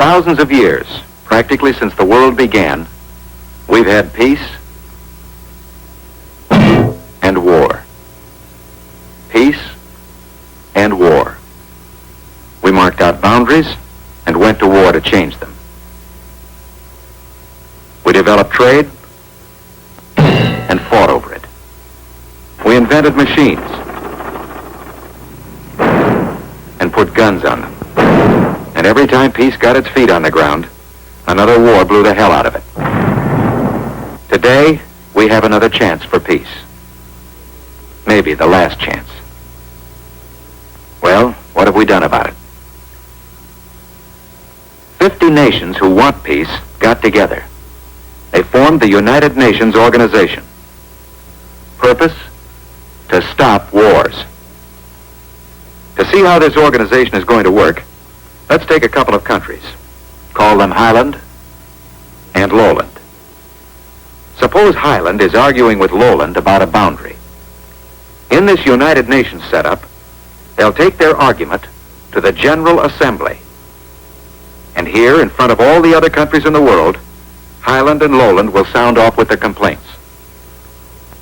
thousands of years, practically since the world began, we've had peace and war. Peace and war. We marked out boundaries and went to war to change them. We developed trade and fought over it. We invented machines and put guns on them. And every time peace got its feet on the ground, another war blew the hell out of it. Today, we have another chance for peace. Maybe the last chance. Well, what have we done about it? 50 nations who want peace got together. They formed the United Nations Organization. Purpose? To stop wars. To see how this organization is going to work, let's take a couple of countries. Call them Highland and Lowland. Suppose Highland is arguing with Lowland about a boundary. In this United Nations setup, they'll take their argument to the General Assembly. And here, in front of all the other countries in the world, Highland and Lowland will sound off with their complaints.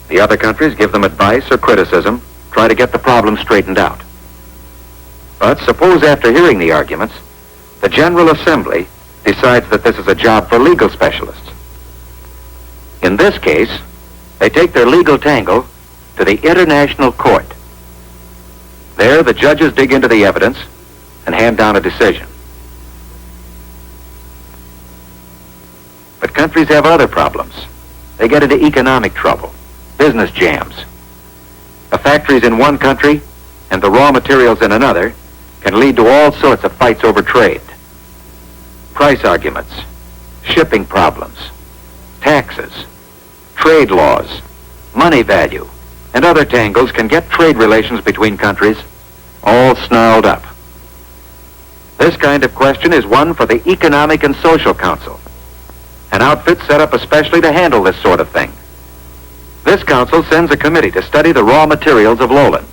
The other countries give them advice or criticism, try to get the problem straightened out. But suppose after hearing the arguments, the General Assembly decides that this is a job for legal specialists. In this case, they take their legal tangle to the International Court. There, the judges dig into the evidence and hand down a decision. But countries have other problems. They get into economic trouble, business jams. The factories in one country and the raw materials in another can lead to all sorts of fights over trade. Price arguments, shipping problems, taxes, trade laws, money value, and other tangles can get trade relations between countries all snarled up. This kind of question is one for the Economic and Social Council, an outfit set up especially to handle this sort of thing. This council sends a committee to study the raw materials of Lowland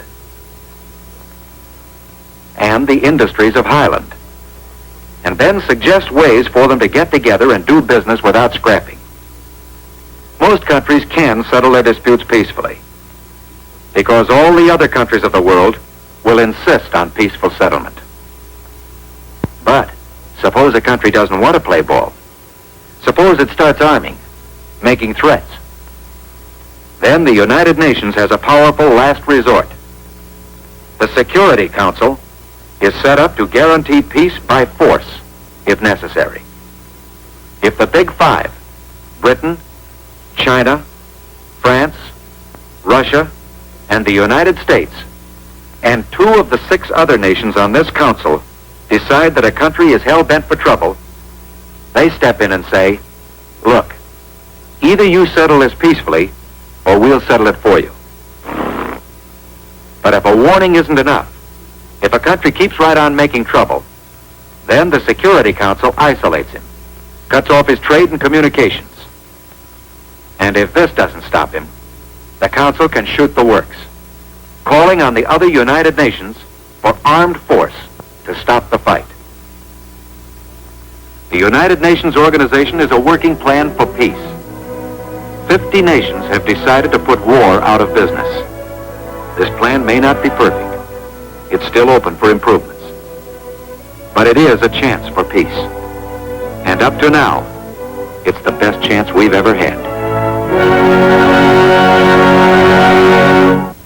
and the industries of Highland, and then suggest ways for them to get together and do business without scrapping. Most countries can settle their disputes peacefully, because all the other countries of the world will insist on peaceful settlement. But suppose a country doesn't want to play ball. Suppose it starts arming, making threats. Then the United Nations has a powerful last resort. The Security Council is set up to guarantee peace by force, if necessary. If the Big Five, Britain, China, France, Russia, and the United States, and 2 of the 6 other nations on this council decide that a country is hell-bent for trouble, they step in and say, look, either you settle this peacefully, or we'll settle it for you. But if a warning isn't enough, if a country keeps right on making trouble, then the Security Council isolates him, cuts off his trade and communications. And if this doesn't stop him, the Council can shoot the works, calling on the other United Nations for armed force to stop the fight. The United Nations Organization is a working plan for peace. 50 nations have decided to put war out of business. This plan may not be perfect. It's still open for improvements. But it is a chance for peace. And up to now, it's the best chance we've ever had.